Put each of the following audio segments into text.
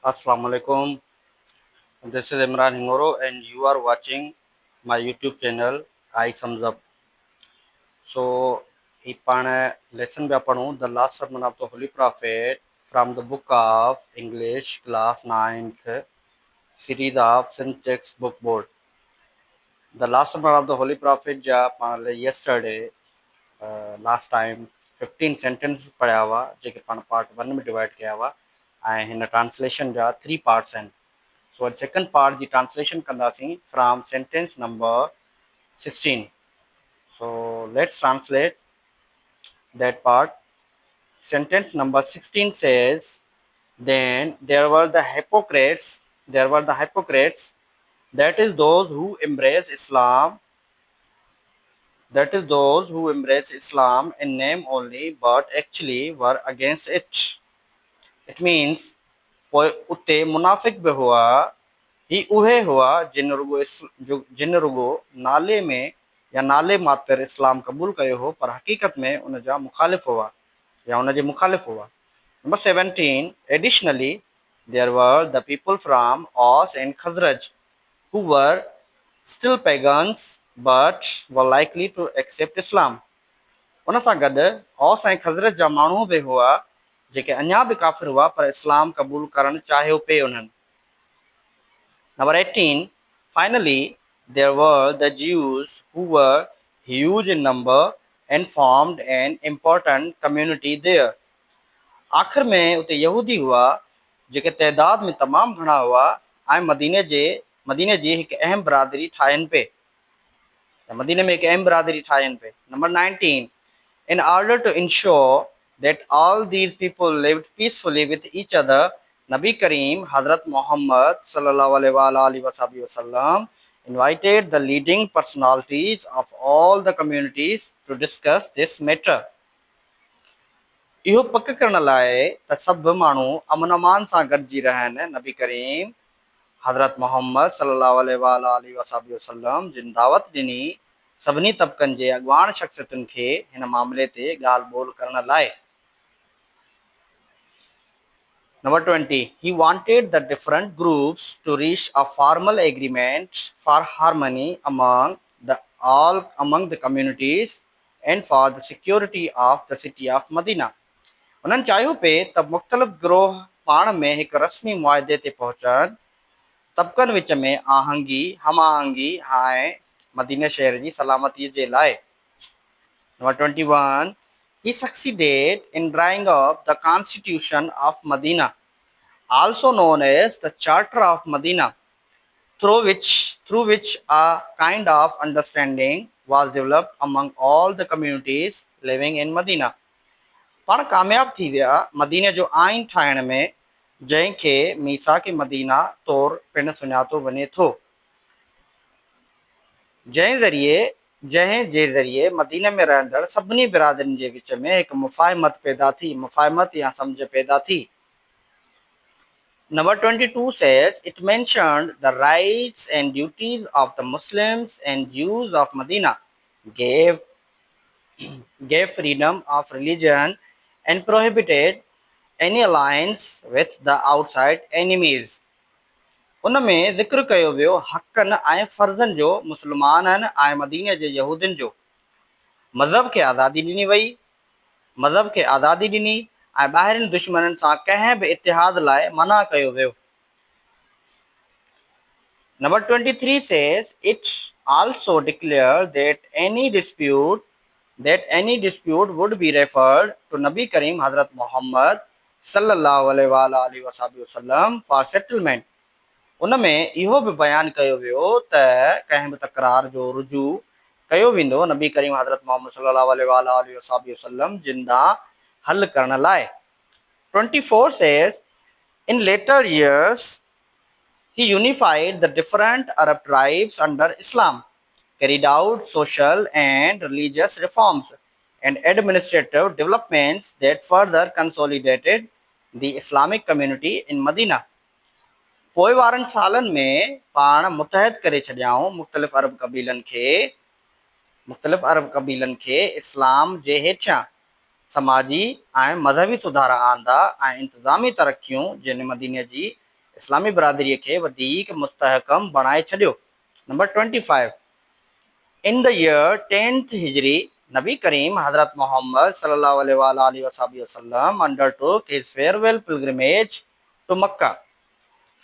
Assalamu alaikum. This is Imran Hingoro, and you are watching my YouTube channel. I sums up. So, ipan lesson be apanu the last sermon of the Holy Prophet from the book of English class 9th series of syntax book board. The last sermon of the Holy Prophet ja yesterday last time 15 sentences पढ़ा हुआ जेके पाण part 1 में divide किया हुआ ऐं हिन translation जा 3 parts आहिनि. So the second part the translation kandasi from sentence number 16. So let's translate that part. Sentence number 16 says, then there were the hypocrites, that is those who embrace Islam, in name only, but actually were against it. It means पोइ उते मुनाफ़िक़ बि हुआ. ही उहे हुआ जिन रुगो नाले में या नाले मात्र इस्लाम क़बूल कयो हो पर हक़ीक़त में उन जा मुखालिफ़ हुआ या उन जे मुखालिफ़ हुआ. Number 17. Additionally, there were the people from Aus and Khazraj who were still pagans but were likely to accept Islam. उन सां गॾु औस ऐं खज़रत जा माण्हू बि हुआ जेके अञा बि काफ़िर हुआ पर इस्लाम क़बूल करणु चाहियो पिए उन्हनि. Number 18. Finally, there were the Jews who were huge in number and formed an important community there. आख़िर में उते यहूदी हुआ जेके तइदाद में तमामु घणा हुआ ऐं मदीने जी हिकु अहम बिरादरी ठाहिनि पे. मदीने में हिकु अहम बिरादरी ठाहिनि पे. Number 19. In order to ensure that all these people lived peacefully with each other, Nabi Kareem Hazrat Muhammad sallallahu alaihi wasallam invited the leading personalities of all the communities to discuss this matter. इहो पक करण लाइ त सभु माण्हू अमन अमान सां गॾिजी रहनि नबी करीम हज़रत मोहम्मद सल्लल्लाहु अलैहि वसल्लम जिन दावत ॾिनी सभिनी तबक़नि जे अॻवान शख़्सियतुनि खे हिन मामले ते ॻाल्हि ॿोल करण लाइ. Number 20. He wanted the different groups to reach a formal agreement for harmony among the communities and for the security of the city of Medina. उन्हनि चाहियो पिए त मुख़्तलिफ़ गिरोह पाण में हिकु रस्मी मुआहिदे ते पहुचनि तबक़नि विच में हम आहंगी ऐं मदीने शहर जी सलामतीअ जे लाइ. Number 21. He succeeded in drawing up the Constitution of Medina, also known as the Charter of Medina, through which a kind of understanding was developed among all the communities living in Medina. पाण कामयाब थी विया मदीने जो आइन ठाहिण में जंहिंखे मीसाक मदीना तौरु पिणु सुञातो वञे थो, जंहिं जे ज़रिए मदीने में रहंदड़ सभिनी बिरादरियुनि जे विच में हिकु मुफ़ाहिमत या सम्झ पैदा थी. Number 22 says it mentioned the rights and duties of the Muslims and Jews of Medina, gave freedom of religion and prohibited any alliance with the outside enemies. उन में ज़िक्र कयो वियो हक़नि ऐं फ़र्ज़नि जो मुस्लमाननि ऐं मदीने जे यहूदियुनि जो. मज़हब खे आज़ादी ॾिनी ऐं ॿाहिरियुनि दुश्मननि सां कंहिं बि इतिहाद लाइ मना कयो वियो. Number 23 says it also declared that any dispute would be referred to Nabi Kareem Hazrat Muhammad sallallahu alaihi wasallam for settlement. उन में इहो बि बयानु कयो वियो त कंहिं बि तकरार जो रुजू कयो वेंदो नबी करीम हज़रत मोहम्मद सल्लल्लाहु अलैहि वसल्लम जिन ॾांहुं हल करण लाइ. 24 says in later years he unified the different Arab tribes under Islam, carried out social and religious reforms and administrative developments that further consolidated the Islamic community in Medina. पोइ वारनि सालनि में पाण मुतहद करे छॾियाऊं मुख़्तलिफ़ अरब क़बीलनि खे इस्लाम जे हेठियां समाजी ऐं मज़हबी सुधार आंदा ऐं इंतिज़ामी तरक़ियूं जिन मदीने जी इस्लामी बरादरीअ खे वधीक मुस्तहकम बणाए छॾियो। Number 25, in the year 10th हिजरी नबी करीम हज़रत मोहम्मद सल्लल्लाहु अलैहि वसल्लम undertook his farewell pilgrimage to Mecca.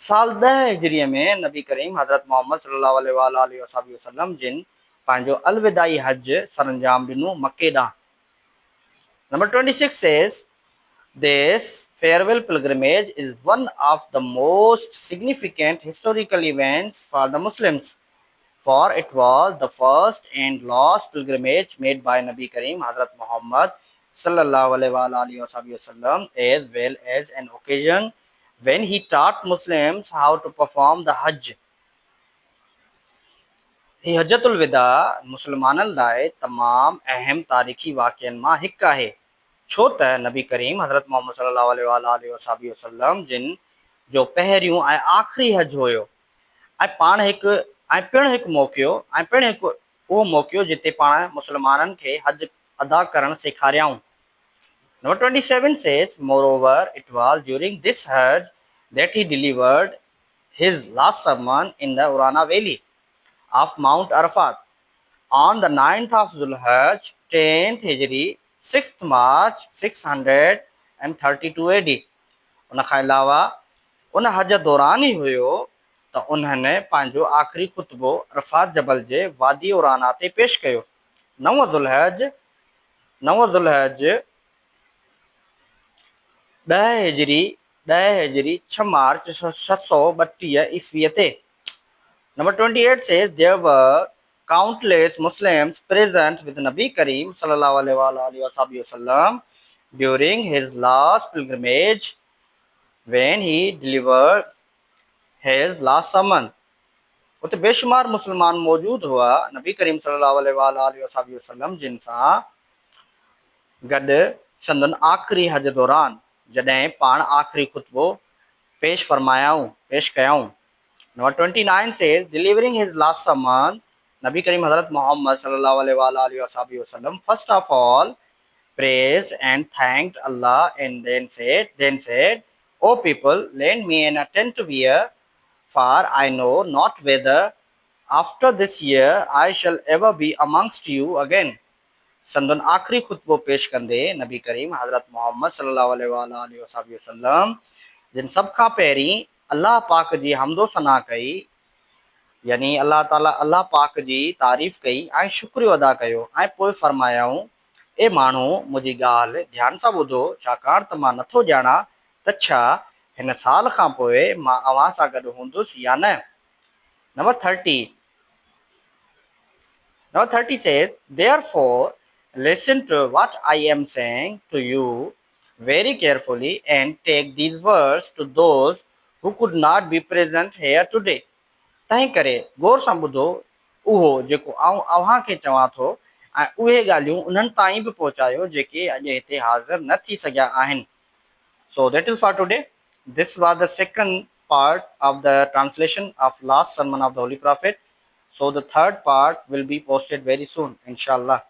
साल 10 हिजरीअ में नबी करीम हज़रत मोहम्मद सल्लल्लाहु अलैहि वसल्लम जिन पंहिंजो अलविदाई हज सरंजाम ॾिनो मके ॾांहुं। Number 26 says, this farewell pilgrimage is one of the most significant historical events for the Muslims, for it was the first and last pilgrimage made by Nabi Kareem Hazrat Muhammad sallallahu alaihi wasallam, as well as an occasion when he taught Muslims how to perform the Hajj. ही हजतुल विदा मुसलमाननि लाइ तमामु अहम तारीख़ी वाक़िअनि मां हिकु आहे, छो त नबी करीम हज़रत मोहम्मद सल्लल्लाहु अलैहि वसल्लम जिन जो पहिरियों ऐं आख़िरी हज हुयो ऐं पिणु हिकु उहो मौक़ियो जिते पाण मुसलमाननि खे हज अदा करणु सेखारियाऊं। Number 27 says, moreover, it was during this hajj that he delivered his last sermon in the Urana Valley of Mount Arafat on the 9th of Zulhajj, 10th Hijri, 6th March, 632 AD. उन खां अलावा उन हज दौरान ई हुयो त उन्हनि पंहिंजो आख़िरी ख़ुतबो अरफात जबल जे वादी उराना ते पेश कयो। 9 ज़ुल्हज 10 हिजरी 6 मार्च 632 ईस्वीअ ते। Number 28 says, there were countless Muslims present with Nabi Kareem sallallahu alaihi wasallam during his last pilgrimage when he delivered his last sermon. उते बेशुमार मुसलमान मौजूद हुआ नबी करीम सल्लल्लाहु अलैहि वसल्लम जिन सां गॾु संदन आख़िरी हज दौरान जॾहिं पाण आख़िरी ख़ुतबो पेश कयाऊं। Number 29 says, delivering his last sermon, Nabi Kareem Hazrat Muhammad sallallahu alaihi wasallam first of all praised and thanked Allah, and then said, O people, lend me an attentive ear, for I know not whether after this year I shall ever be amongst you again. संदन आख़िरी खुतबो पेश कंदे नबी करीम हज़रत मोहम्मद सल्लल्लाहु अलैहि वसल्लम जिन सब खां पहिरीं अल्लाह पाक जी हमदो सना कई, यानी अल्लाह पाक जी तारीफ़ कई ऐं शुक्रियो अदा कयो ऐं पोइ फरमायाऊं, ए माण्हू मुंहिंजी ॻाल्हि ध्यान सां ॿुधो, छाकाणि त मां नथो ॼाणा त छा हिन साल खां पोइ मां अव्हां सां गॾु हूंदुसि या न। Number 30 says, therefore listen to what I am saying to you very carefully and take these words to those who could not be present here today. तंहिं करे गौर सां ॿुधो उहो जेको आऊं अव्हां खे चवां थो ऐं उहे ॻाल्हियूं उन्हनि ताईं बि पहुचायो जेके अॼु हिते हाज़िर न थी सघिया आहिनि। So that is for today. This was the second part of the translation of last sermon of the Holy Prophet. So the third part will be posted very soon, inshallah.